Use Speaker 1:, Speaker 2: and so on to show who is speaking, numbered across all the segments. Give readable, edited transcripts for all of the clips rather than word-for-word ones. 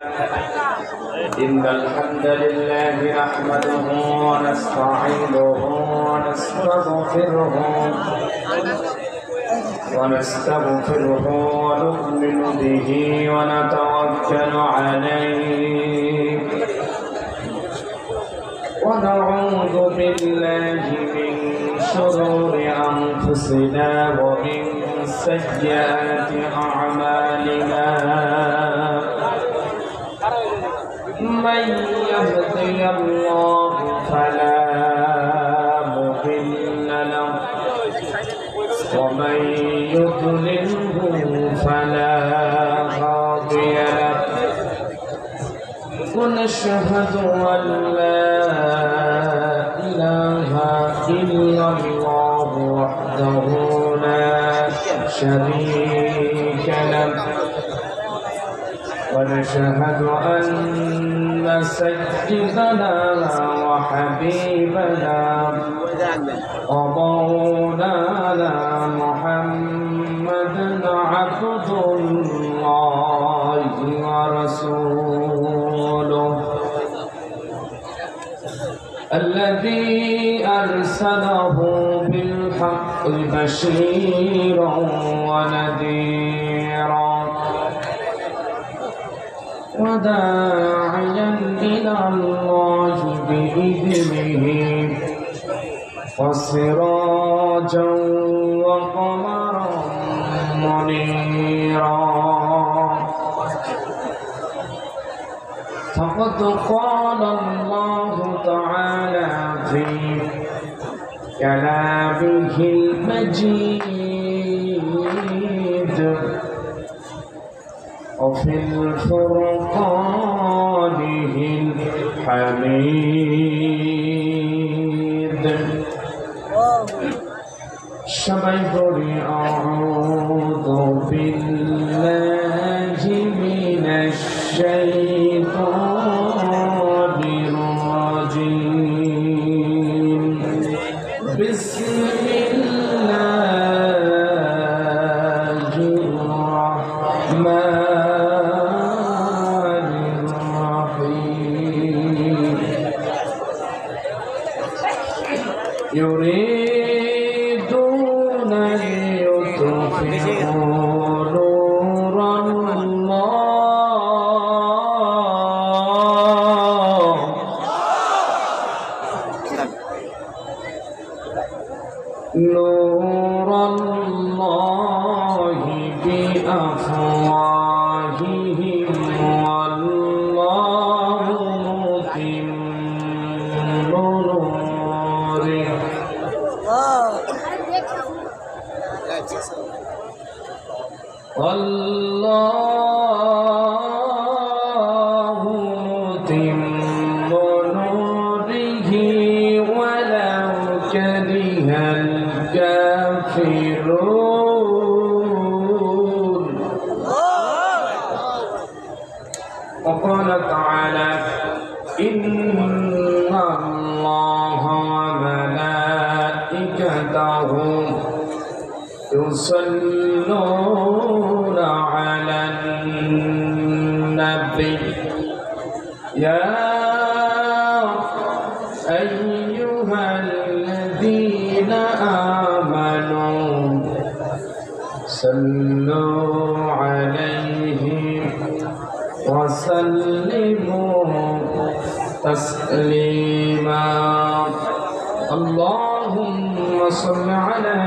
Speaker 1: إن الحمد لله نحمده ونستعينه ونستغفره ونؤمن به ونتوكل عليه ونعوذ بالله من شرور أنفسنا ومن سيئات أعمالنا من يهدي الله فلا مضل له ومن يضلله فلا هادي له ونشهد أن لا إله إلا الله وحده لا شريك له ونشهد أن سيدنا وحبيبنا ومولانا محمدا عبد الله ورسوله الذي أرسله بالحق بشيرا ونذيرا وداعيا إلى الله بإذنه وسراجا وقمرا منيرا فقد قال الله تعالى في كلامه المجيد وفي الفرقانه الحميد شبيبري أعوذ بالله من الشيطان الرجيم بسم الله الرحمن يريدون ليطفئوا نور الله بأفواههم والله متم نوره والله متم نوره ولو كره الكافرون وقال تعالى إن الله وملائكته يصلون على النبي يا أيها الذين آمنوا صلوا عليه وسلموا تسليما اللهم صل على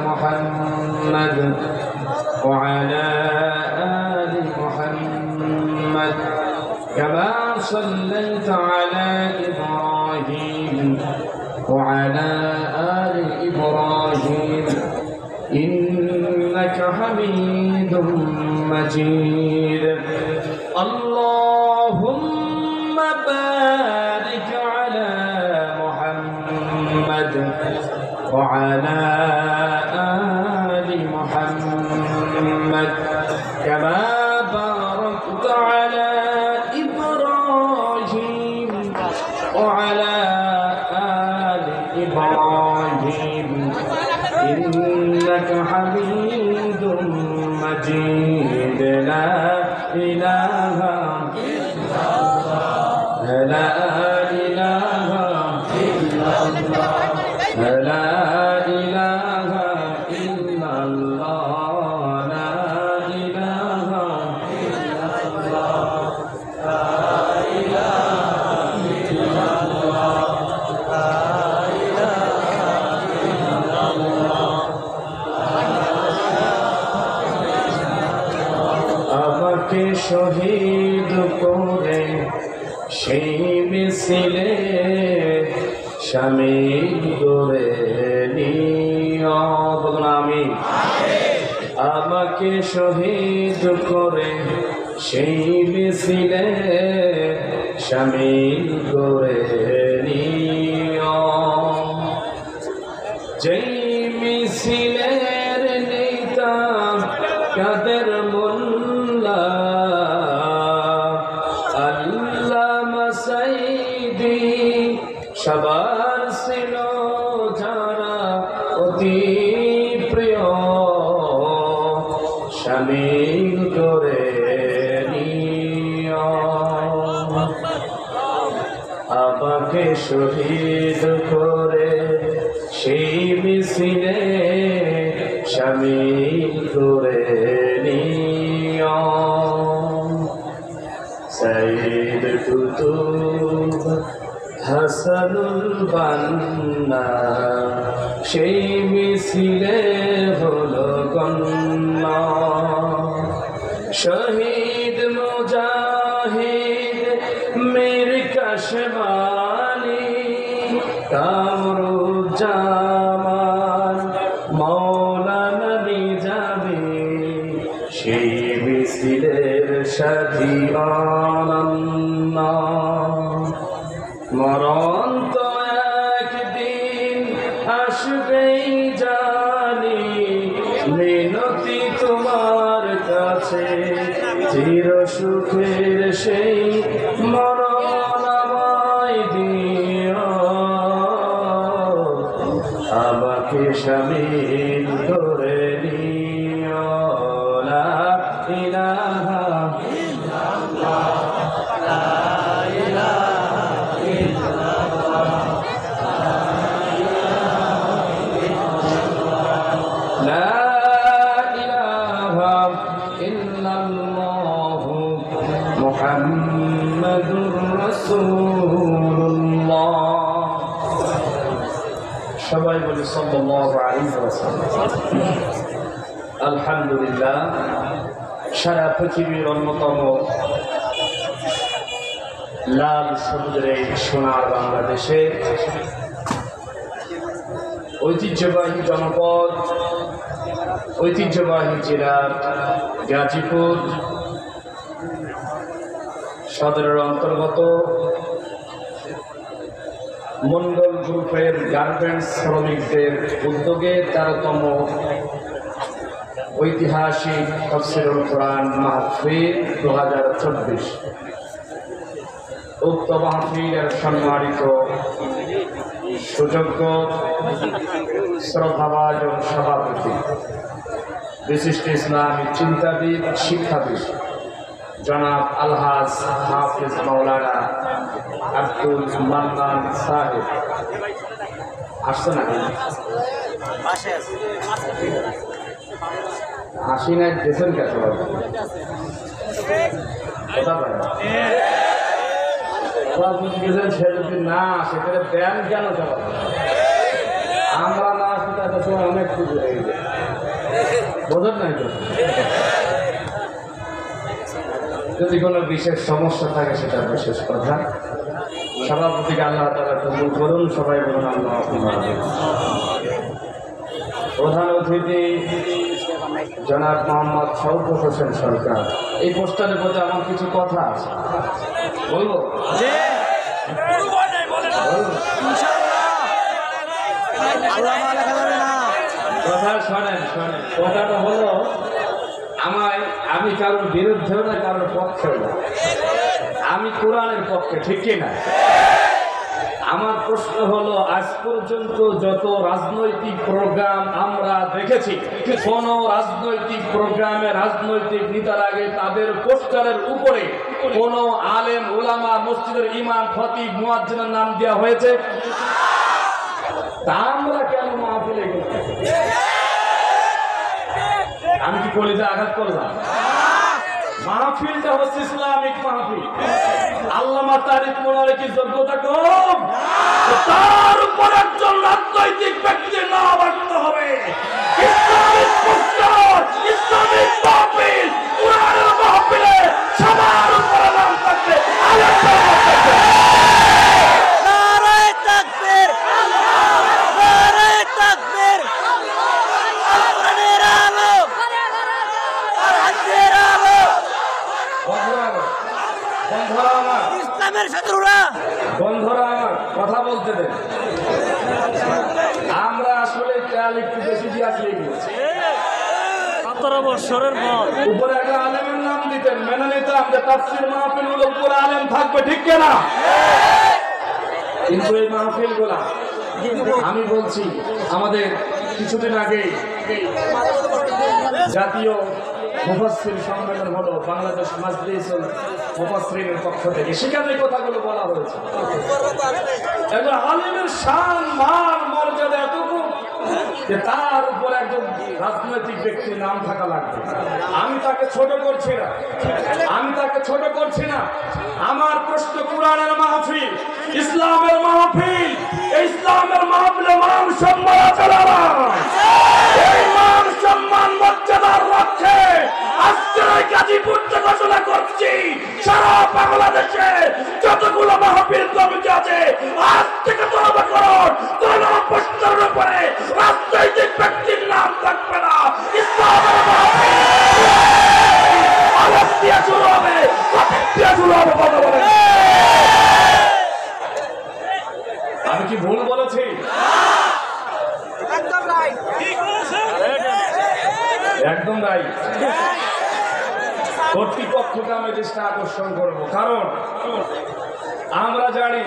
Speaker 1: محمد وعلى آل محمد كما صليت على إبراهيم وعلى آل إبراهيم إنك حميد مجيد اللهم بارك على محمد وعلى آل محمد كما باركت على إبراهيم وعلى آل إبراهيم إنك حميد مجيد لا إله শহীদ করে সেই মিছিলে শামিল করে নিও। বলুন আমিন। আমাকে শহীদ করে সেই মিছিলে শামিল করে নিও। যেই মিছিলের নেতা কাদের মোল্লা আল্লামা সাইদি সবার ছিল যারা অতি প্রিয় শামিল করে নিও। আমাকে শহীদ করে সেই মিছিলে শামিল করে নিও। সাইদ কুতুব হাসানুল বান্না সেই মিছিলে হলো গণ্য। শহীদ মুজাহিদ মীর কাশমানি কামরুজ্জামান মাওলানা নিজামী সেই মিছিলের সাথী অনন্য। মরণ তো একদিন আসবেই জানি, মিনতি তোমার কাছে চির সুখের সেই মরণ আমায় দিও। আমাকে শামিল করে নিও। লা ইলাহা ইল্লাল্লাহ লা ইলাহা ইল্লাল্লাহ লা ইলাহা ইল্লাল্লাহ মুহাম্মাদুর রাসূলুল্লাহ। সবাই বলি সাল্লাল্লাহু আলাইহি ওয়াসাল্লাম। আলহামদুলিল্লাহ, সারা পৃথিবীর অন্যতম লাল সমুদ্রে সোনার বাংলাদেশে ঐতিহ্যবাহী জনপদ, ঐতিহ্যবাহী জেলা গাজীপুর সদরের অন্তর্গত মন্ডল গ্রুপের গার্মেন্টস শ্রমিকদের উদ্যোগে 13তম ঐতিহাসিক তাফসীরুল কোরআন মাহফিল 2024। উক্ত মাহফিলের সম্মানিত সুযোগ্য শ্রদ্ধাভাজন সভাপতি, বিশিষ্ট ইসলামী চিন্তাবিদ, শিক্ষাবিদ জনাব আলহাজ হাফিজ মাওলানা আব্দুল মান্নান সাহেব আসছে না? আসি না দেশের কাছে সে যদি না আসে তাহলে ব্যায়াম কেন জবাব? আমরা না আসি তাদের সময় অনেক কিছু হয়ে যায়, বোঝেন নাই তো? যদি কোনো বিশেষ সমস্যা থাকে সেটা বিশেষ কথা। সভাপতিকে আল্লাহ তাআলা কবুল করুন। সবাই বলুন আল্লাহুম্মা আমিন। প্রধান অতিথি জনাব মোহাম্মদ শওকত হোসেন সরকার। এই পোস্টারের প্রতি আমার কিছু কথা আছে, বলবো? কথা শোনেন শোনেন। কথাটা হলো, আমি কারোর বিরুদ্ধেও না, কারোর পক্ষেও না, আমি কোরআনের পক্ষে, ঠিক কিনা? আমার প্রশ্ন হলো, আজ পর্যন্ত যত রাজনৈতিক প্রোগ্রাম আমরা দেখেছি, কোন রাজনৈতিক প্রোগ্রামে রাজনৈতিক নেতার আগে তাদের পোস্টারের উপরে কোন আলেম ওলামা, মসজিদের ইমাম, খতিব, মুয়াজ্জিনের নাম দেওয়া হয়েছে? তা আমরা কেন মাহফিলে করতে? আমি কি কলেজে আঘাত করলাম? মাহফিলটা হচ্ছে ইসলামিক মাহফিল। আল্লামা তারিক মোল্লার কি যোগ্যতা কম? তার উপর একজন রাজনৈতিক ব্যক্তির নাম আসতে হবে। ইসলামিক পোস্টার, ইসলামিক মাহফিল, কোরআনের মাহফিলে সবার উপরে বন্ধুরা আমার,
Speaker 2: ইসলামের শত্রুরা,
Speaker 1: বন্ধুরা আমার, কথা বলতে দেন। আমরা আসলে তেল একটু বেশি দিয়ে আসলে গিয়েছি।
Speaker 2: 17 বছরের পর
Speaker 1: উপরে একটা আলেমের নাম দিতেন, মেনে নিতাম যে তাফসীর মাহফিল গুলো উপরে আলেম থাকবে, ঠিক কিনা? কিন্তু এই মাহফিল গুলা আমি বলছি, আমাদের কিছুদিন আগে জাতীয় মুফাসসির সম্মেলন হলো বাংলাদেশ মাজলিসুল মুফাসসিরিনের পক্ষ থেকে, সেখানে এই কথাগুলো বলা হয়েছে। একজন আলেমের শান, মান, মর্যাদা এতটুকু যে তার উপর একজন রাজনৈতিক ব্যক্তির নাম থাকা লাগবে। আমি তাকে ছোট করছি না, আমি তাকে ছোট করছি না। আমার প্রশ্ন, কোরআনের মাহফিল, ইসলামের মাহফিল, এই ইসলামের মাহফিলে মান সম্মান আছে না? এই মান সম্মান মর্যাদার লক্ষ্যে আজকে গাজীপুর থেকে ঘোষণা করছি, সারা বাংলাদেশে যতগুলো মাহফিল কমিটি আছে আজ থেকে তওবা করুন, কোন প্রশ্নের উপরে রাজনৈতিক ব্যক্তির নাম থাকবে না। ইসলামের মাহফিল আলোক দিয়ে শুরু হবে, প্রতীক দিয়ে শুরু হবে। কথা বলেন, আমি কি ভুল বলেছি?
Speaker 2: একদম রাইট,
Speaker 1: একদম রাইট। কর্তৃপক্ষকে আমি দৃষ্টি আকর্ষণ করবো, কারণ আমরা জানি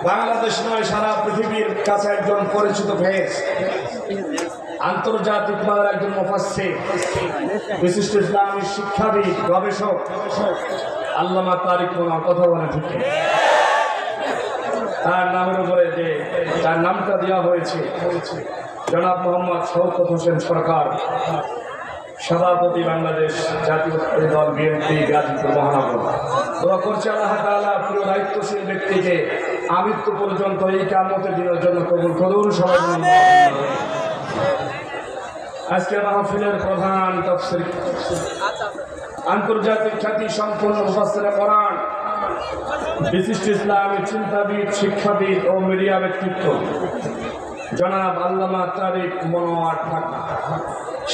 Speaker 1: বাংলাদেশ নয়, সারা পৃথিবীর কাছে একজন পরিচিত ফেস, আন্তর্জাতিক মানের একজন মুফাসসির, বিশিষ্ট ইসলামী শিক্ষাবিদ, গবেষক আল্লামা তারিক মোল্লা। কথা বলে ঠিক, তার নামের উপরে যে তার নামটা দেওয়া হয়েছে জনাব মোহাম্মদ শওকত হোসেন সরকার, সভাপতি বাংলাদেশ জাতীয় দল বিএনপি গাজীপুর মহানগর। দোয়া করছি আল্লাহ তাআলা প্রিয় দায়িত্বশীল ব্যক্তিকে আমৃত্যু পর্যন্ত এই কিয়ামতের দিনের জন্য কবুল করুন। সবাই আজকে মাহফিলের প্রধান তাফসীর, আন্তর্জাতিক খ্যাতি সম্পন্ন মুফাসসিরে কোরআন, বিশিষ্ট ইসলামী চিন্তাবিদ, শিক্ষাবিদ ও মিডিয়া ব্যক্তিত্ব জনাব আল্লামা তারিক মনোয়ার ঢাকা,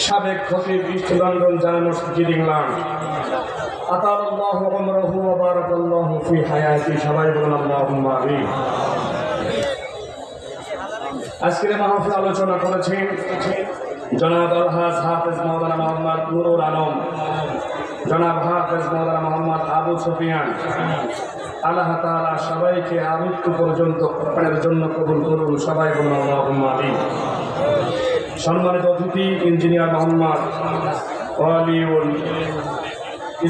Speaker 1: সাবেক খতিব ইস্ট লন্ডন জামে মসজিদ ইংল্যান্ড, আতাল্লাহু উমরাহু ওয়া বারাকাল্লাহু ফি হায়াতি। সবাই বলুন আল্লাহুম্মা আমিন। আজকের মাহফিল আলোচনা করেছেন জনাব আলহাজ হাফেজ মাওলানা মোহাম্মদ নুরুল আলম, জনাব হাফেজ মাওলানা মোহাম্মদ আবু সুফিয়ান। আল্লাহ তাআলা সবাইকে আমৃত্যু পর্যন্ত কোরআনের জন্য কবুল করুন। সবাই বলুন আল্লাহুম্মা আমিন। সম্মানিত অতিথি ইঞ্জিনিয়ার মোহাম্মদ ওয়ালিউল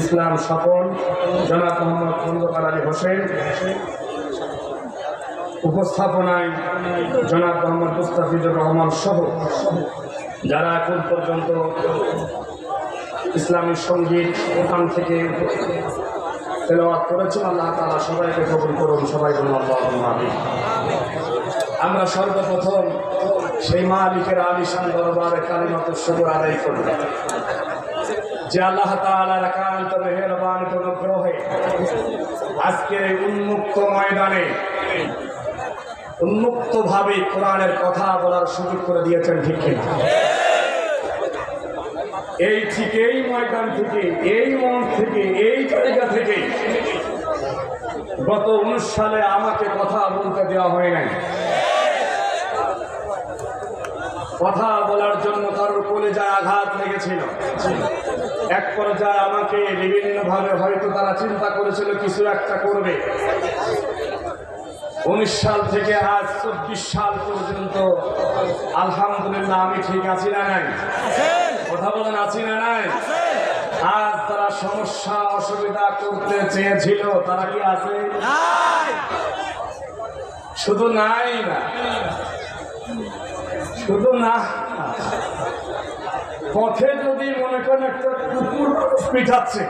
Speaker 1: ইসলাম স্বপন, জনাব মোহাম্মদ খন্দকার আলী হোসেন, উপস্থাপনায় জনাব মোহাম্মদ মুস্তাফিজুর রহমান সহ যারা এখন পর্যন্ত ইসলামী সঙ্গীত ওখান থেকে তেলাওয়াত করেছেন, আল্লাহ তাআলা সবাইকে কবুল করুন। সবাই বলুন আল্লাহুম্মা আমিন। আমরা সর্বপ্রথম সেই মালিকের আলিশান দরবারে কালিমাতুশ শুকর আদায় করব যে আল্লাহ তাআলার একান্ত মেহেরবানি অনুগ্রহে আজকের এই উন্মুক্ত ময়দানে উন্মুক্তভাবে কোরআনের কথা বলার সুযোগ করে দিয়েছেন, ঠিক কিনা? এই ঠিক এই ময়দান থেকে, এই মন থেকে, এই জায়গা থেকে গত 19 সালে আমাকে কথা বলতে দেওয়া হয় নাই। কথা বলার জন্য কারোর কলিজায় আঘাত লেগেছিল। এক পর্যায়ে আমাকে বিভিন্নভাবে হয়তো তারা চিন্তা করেছিল কিছু একটা করবে। 19 সাল থেকে আজ 24 সাল পর্যন্ত আলহামদুলিল্লাহ আমি ঠিক আছি না নাই? কথা বলেন, আছি না নাই? আজ তারা সমস্যা অসুবিধা করতে চেয়েছিল, তারা কি আছে? শুধু নাই না, শুধু না, পথে যদি মনে করেন একটা কুকুর পিঠাচ্ছে,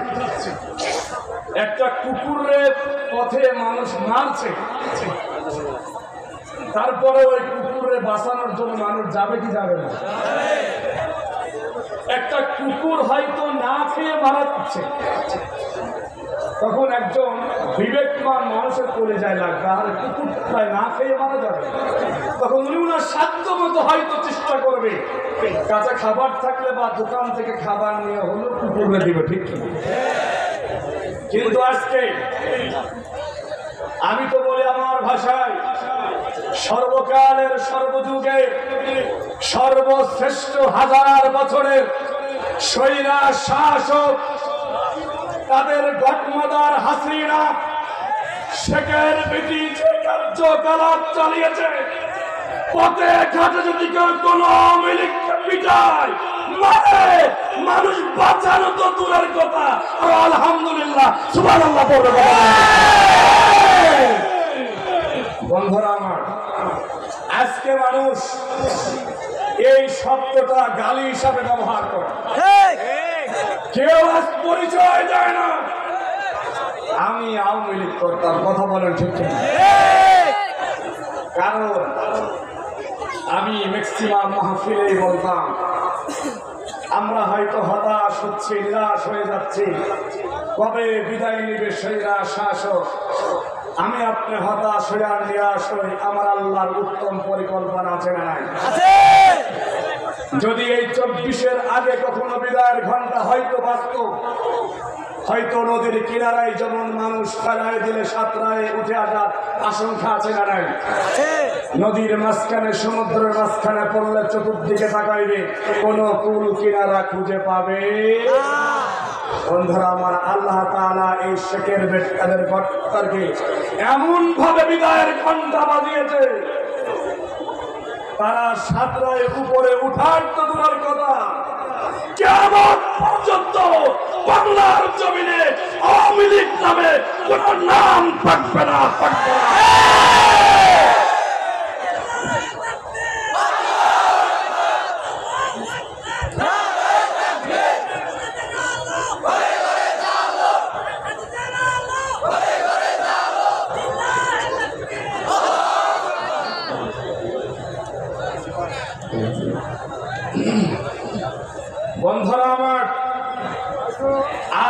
Speaker 1: একটা কুকুরে পথে মানুষ মারছে, তারপরে ওই কুকুরে বাঁচানোর জন্য মানুষ যাবে কি যাবে না? একটা কুকুর হয়তো না খেয়ে মারা যাচ্ছে, তখন একজন বিবেকমান মানুষের কলিজায় লাগবে আর কুকুরটায় না খেয়ে মারা যাবে, তখন উনি ওনার সাধ্য মতো হয়তো চেষ্টা করবে, কাঁচা খাবার থাকলে বা দোকান থেকে খাবার নিয়ে হলো কুকুরে দিবে, ঠিক কিন্তু আজকে আমি তো বলি আমার ভাষায়, সর্বকালের সর্বযুগে সর্বশ্রেষ্ঠ হাজার বছরের স্বৈরা শাসক তাদের গডমাদার হাসিনা শেখের বেটি যে কার্যকলাপ চালিয়েছে, পথে ঘাটে যদি কেউ কোনো আওয়ামী লীগকে পিটায় মারে, মানুষ বাঁচানো তো দূরের কথা, আর আলহামদুলিল্লাহ সুবহানাল্লাহ পড়বে। বন্ধুরা আমার, আজকে মানুষ এই শব্দটা গালি হিসাবে ব্যবহার করে, কেউ আজ পরিচয় দেয় না আমি আওয়ামী লীগ করতাম। কথা বলেন ঠিক ঠিক? কারণ আমি ম্যাক্সিমাম মাহফিলেই বলতাম, আমরা হয়তো হতাশ হচ্ছি, নিরাশ হয়ে যাচ্ছি, কবে বিদায় নিবে স্বৈরা শাসক। আমি আপনি হতাশ হয়ে আর নিরাশ হই, আমার আল্লাহর উত্তম পরিকল্পনা আছে না নাই? যদি এই 24-এর আগে কখনো বিদায়ের ঘন্টা হয়তো বাজত, হয়তো নদীর কিনারায় যেমন মানুষ ফেলায় দিলে সাঁতরায় উঠে আসার আশঙ্কা আছে না নাই? নদীর মাঝখানে, সমুদ্রের মাঝখানে পড়লে চতুর্দিকে তাকাইবে, কোনো কুল কিনারা খুঁজে পাবে। বন্ধুরা আমার, আল্লাহ তাআলা এই শেখের বেটাদের গডফাদারকে এমন ভাবে বিদায়ের ঘন্টা বাজিয়েছে, তারা সাঁতরায় উপরে উঠার তো দূরের কথা, কিয়ামত পর্যন্ত বাংলার জমিনে আওয়ামী লীগ নামে কোন নাম থাকবে না, থাকবে না। বন্ধুরা আমার,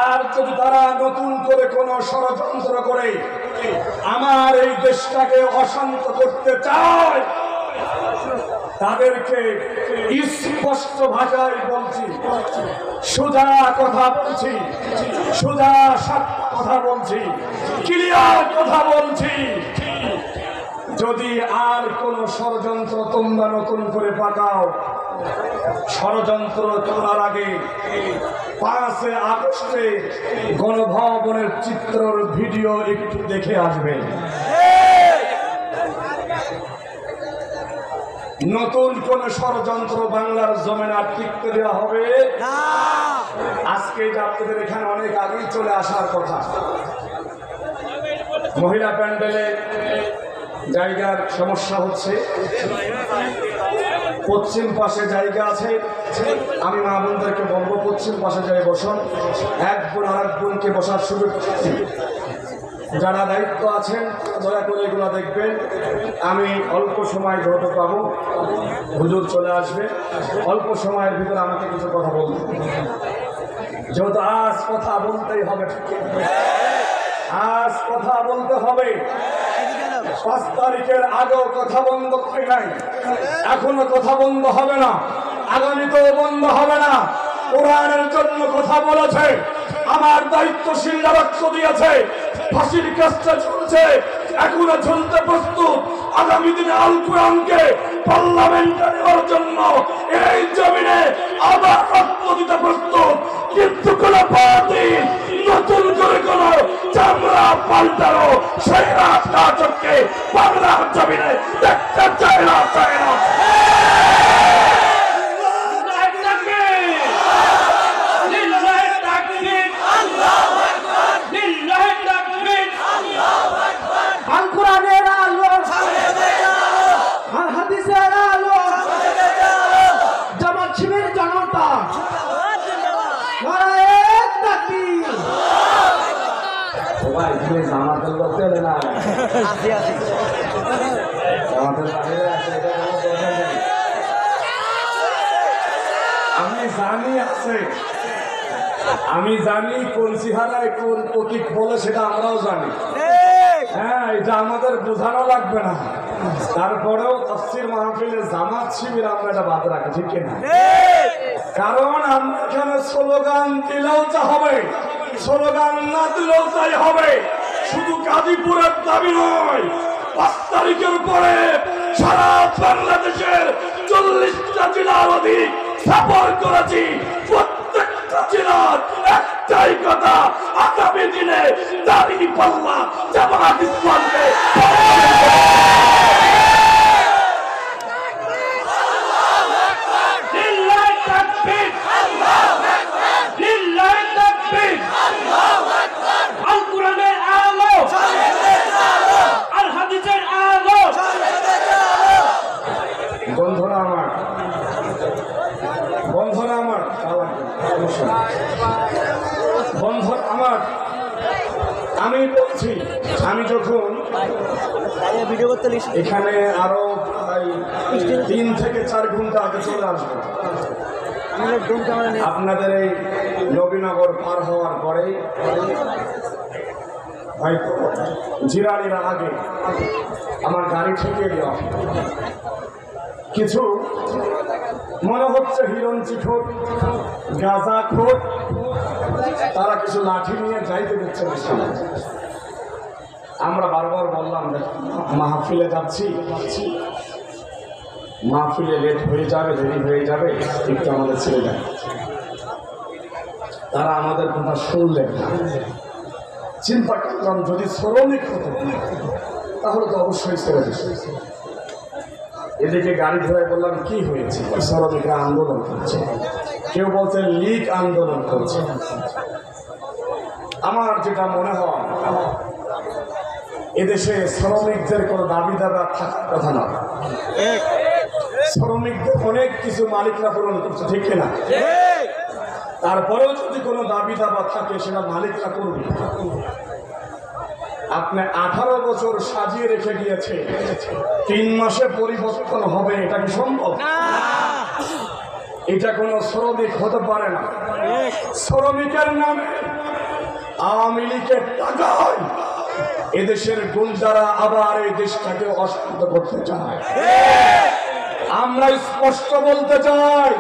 Speaker 1: আর যদি তারা নতুন করে কোন ষড়যন্ত্র করে আমার এই দেশটাকে অশান্ত করতে চায়, তাদেরকে স্পষ্ট ভাষায় বলছি, সোজা কথা বলছি, সোজা সাপ্টা কথা বলছি, ক্লিয়ার কথা বলছি, যদি আর কোন ষড়যন্ত্র তোমরা নতুন করে পাকাও, ষড়যন্ত্র করার আগে 5 আগস্টে গণভবনের চিত্রর ভিডিও একটু দেখে আসবেন। নতুন কোন ষড়যন্ত্র বাংলার জমিনে আর টিকতে দেওয়া হবে না। আজকে আপনাদের এখানে অনেক আগেই চলে আসার কথা, মহিলা প্যান্ডেলে জায়গার সমস্যা হচ্ছে, পশ্চিম পাশে জায়গা আছে, আমি মা বোনদেরকে বলবো পশ্চিম পাশে যাই বসুন, এক বোন আর এক বোনকে বসার সুযোগ। যারা দায়িত্ব আছেন দয়া করে এগুলো দেখবেন। আমি অল্প সময় যত পাবো হুজুর চলে আসবে, অল্প সময়ের ভিতরে আমাকে কিছু কথা বলবো, যেহেতু আজ কথা বলতেই হবে, আজ কথা বলতে হবে। 5 তারিখের আগেও কথা বন্ধ হয় নাই, এখনো কথা বন্ধ হবে না, আগামীতেও বন্ধ হবে না। কোরআনের জন্য কথা বলেছে, আমার দায়িত্বশীলরা রক্ত দিয়েছে, ফাঁসির কাজটা চলছে, এখনো চলতে প্রস্তুত। আগামী দিনে আল কোরআনকে পার্লামেন্টে নেওয়ার জন্য এই জমিনে আবার রক্ত দিতে প্রস্তুত। কিন্তু কোন পার্টি নতুন করে কোন চামড়া পাল্টানো স্বৈরা শাসককে বাংলার জমিনে দেখতে চায় না, চায় না। আমাদের লোক পেলে না, আমি জানি আছে, আমি জানি কোন চেহারায় কোন প্রতীক বলে, সেটা আমরাও জানি। হ্যাঁ, এটা আমাদের বোঝানো লাগবে না। তারপরেও তাফসীর মাহফিলে জামাত শিবির আমরা এটা বাদ রাখি, ঠিক কিনা? কারণ আমরা এখানে স্লোগান দিলেও যা হবে,
Speaker 3: স্লোগান না দিলেও তাই হবে। শুধু গাজীপুরের দাবি নয়, 5 তারিখের পরে সারা বাংলাদেশের 40টা জেলার অধিক সফর করেছি। প্রত্যেকটা জেলার একটাই কথা, আগামী দিনে দাঁড়িপাল্লা জামাত ইসলামকে আমি বলছি, আমি যখন এখানে আরো 3 থেকে 4 ঘন্টা আগে চলে আসবো, আপনাদের এই নবীনগর পার হওয়ার পরে হয়তো জিরানির আগে আমার গাড়ি ঠেকে দেওয়া কিছু মনে হচ্ছে হিরঞ্চিখোর গাঁজাখোর, তারা কিছু লাঠি নিয়ে যাইতে দিচ্ছে না। আমরা বারবার বললাম মাহফিলে যাচ্ছি, মাহফিলে লেট হয়ে যাবে, দেরি হয়ে যাবে, একটু আমাদের ছেড়ে যায়। তারা আমাদের কথা শুনলেন না। চিন্তা করলাম যদি শ্রমিক হতো তাহলে তো অবশ্যই ছেড়ে দিত। এদিকে গাড়ি ধরে বললাম কি হয়েছে, শ্রমিকরা আন্দোলন করছে, কেউ বলছে লীগ আন্দোলন করছে। আমার যেটা মনে হয় এদেশে শ্রমিকদের কোনো দাবি দাবা থাকার কথা না। শ্রমিকদের অনেক কিছু মালিকরা পূরণ করছে, ঠিক কিনা? তারপরেও যদি কোনো দাবি দাবা থাকে সেটা মালিকরা করবে। আপনি 18 বছর সাজিয়ে রেখে গিয়েছে, 3 মাসে পরিবর্তন হবে, এটা কি সম্ভব? এটা কোনো শ্রমিক হতে পারে না। শ্রমিকের নামে আওয়ামী লীগের টাকায় এদেশের গুন্ডারা আবার এই দেশটাকে অশান্ত করতে চায়। আমরা স্পষ্ট বলতে চাই,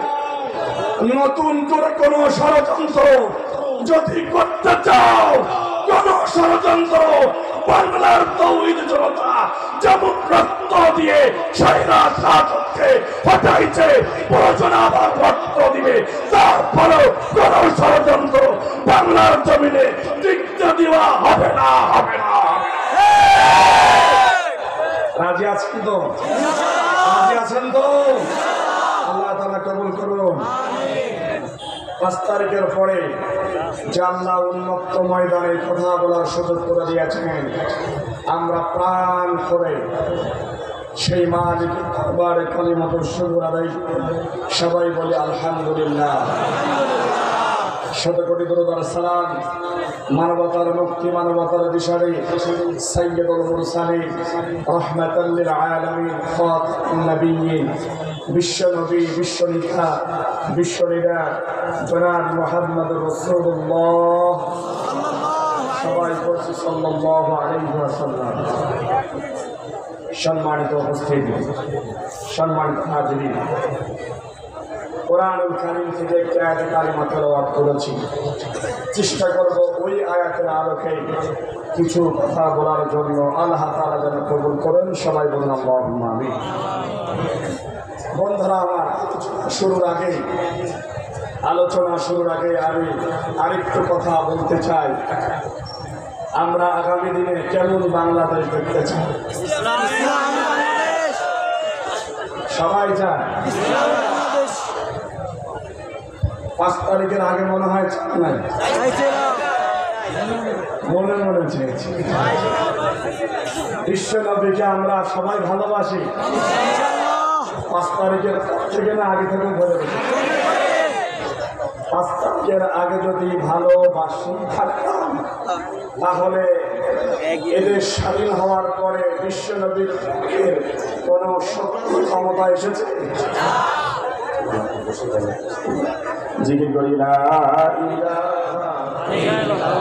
Speaker 3: নতুন করে কোন ষড়যন্ত্র যদি করতে চাও, কোন ষড়যন্ত্র বাংলার তৌহিদ জনতা যেমন রক্ত দিয়ে স্বৈরাচার শাসককে হটাইছে, প্রয়োজন আবার রক্ত দিবে। তারপরেও কোন ষড়যন্ত্র বাংলার জমিনে টিকতে দেওয়া হবে না, হবে না। রাজি আছেন তো? রাজি আছেন তো? আল্লাহ তাআলা কবুল করুন। 5 তারিখের পরে জাল্লা উন্মুক্ত ময়দানে কথা বলার সুযোগ করে দিয়েছেন। আমরা প্রাণ করে সেই মালিকের দরবারে কালিমাতুল শুকর আদায় সবাই বলি আলহামদুলিল্লাহ। শতকোটি দরুদ আর সালাম মানবতার মুক্তি, মানবতার দিশারি সাইয়্যিদুল মুরসালিন রাহমাতাল লিল আলামিন খাতামুন নবিয়্যিন বিশ্বনবী বিশ্বনিকা বিশ্বনিদা জনাব মুহাম্মদুর রাসূলুল্লাহ সবাই বলছি সাল্লাল্লাহু আলাইহি ওয়াসাল্লাম। সম্মানিত উপস্থিতি, সম্মানিত হাজিরিন, কোরআনুল কারীম থেকে একটি আয়াতে কারিমা তেলাওয়াত করেছি। চেষ্টা করব ওই আয়াতের আলোকে কিছু কথা বলার জন্য। আল্লাহ তাআলা যেন কবুল করেন। সবাই বলুন আল্লাহুম্মা আমিন। বন্ধুরা আমার, আলোচনা শুরুর আগে আমি আরেকটু কথা বলতে চাই। আমরা আগামী দিনে কেমন বাংলাদেশ দেখতে চাই? সবাই চায়। 5 তারিখের আগে মনে হয় নাই, মনে মনে চেয়েছি। বিশ্বনবীকে আমরা সবাই ভালোবাসি। 5 তারিখের থেকে না আগে থেকে বলে দেবো, 5 তারিখের আগে যদি ভালোবাসি থাকতাম তাহলে এদের স্বাধীন হওয়ার পরে বিশ্বনবীর কোন শক্তি ক্ষমতা এসেছে? জিকির করি লা ইলাহা ইল্লাল্লাহ।